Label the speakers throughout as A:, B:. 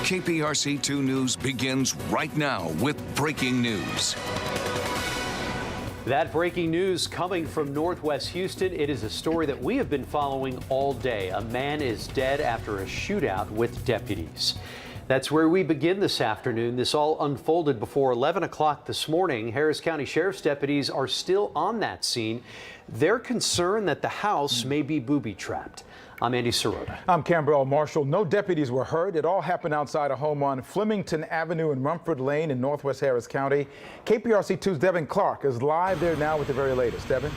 A: KPRC 2 News begins right now with breaking news.
B: That breaking news coming from Northwest Houston. It is a story that we have been following all day. A man is dead after a shootout with deputies. That's where we begin this afternoon. This all unfolded before 11 o'clock this morning. Harris County Sheriff's deputies are still on that scene. They're concerned that the house may be booby-trapped. I'm Andy Sirota.
C: I'm Campbell Marshall. No deputies were hurt. It all happened outside a home on Flemington Avenue and Rumford Lane in Northwest Harris County. KPRC 2's Devin Clark is live there now with the very latest. Devin?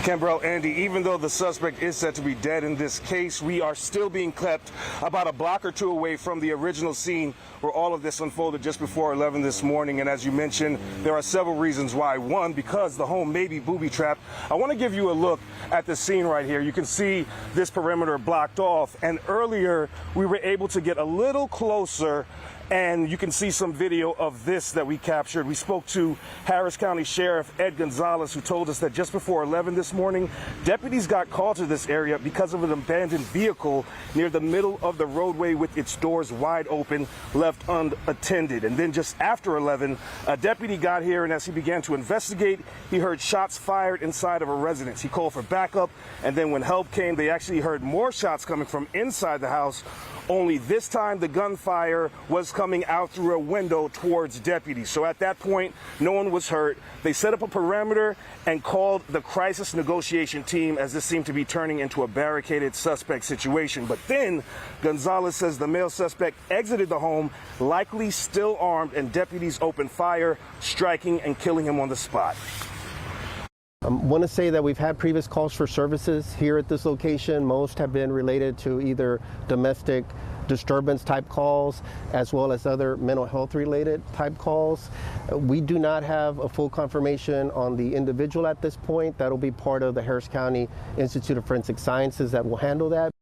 D: Campbell, Andy, even though the suspect is said to be dead in this case, we are still being kept about a block or two away from the original scene where all of this unfolded just before 11 this morning. And as you mentioned, there are several reasons why. One, because the home may be booby-trapped. I want to give you a look at the scene right here. You can see this perimeter blocked off. And earlier, we were able to get a little closer, and you can see some video of this that we captured. We spoke to Harris County Sheriff Ed Gonzalez, who told us that just before 11 this morning, deputies got called to this area because of an abandoned vehicle near the middle of the roadway with its doors wide open, left unattended. And then just after 11, a deputy got here, and as he began to investigate, he heard shots fired inside of a residence. He called for backup, and then when help came, they actually heard more shots coming from inside the house. Only this time the gunfire was coming out through a window towards deputies. So at that point, no one was hurt. They set up a perimeter and called the crisis negotiation team, as this seemed to be turning into a barricaded suspect situation. But then Gonzalez says the male suspect exited the home, likely still armed, and deputies opened fire, striking and killing him on the spot.
E: I want to say that we've had previous calls for services here at this location. Most have been related to either domestic disturbance type calls as well as other mental health related type calls. We do not have a full confirmation on the individual at this point. That'll be part of the Harris County Institute of Forensic Sciences that will handle that.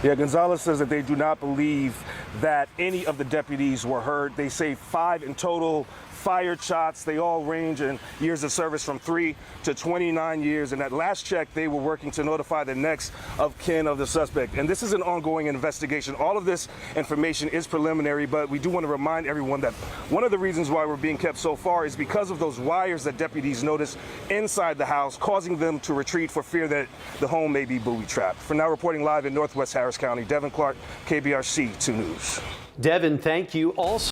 D: Yeah, Gonzalez says that they do not believe that any of the deputies were hurt. They say 5 in total fired shots. They all range in years of service from 3 to 29 years. And at last check, they were working to notify the next of kin of the suspect. And this is an ongoing investigation. All of this information is preliminary, but we do want to remind everyone that one of the reasons why we're being kept so far is because of those wires that deputies noticed inside the house, causing them to retreat for fear that the home may be booby-trapped. For now, reporting live in Northwest Harris County, Devin Clark, KPRC 2 News.
B: Devin, thank you. Also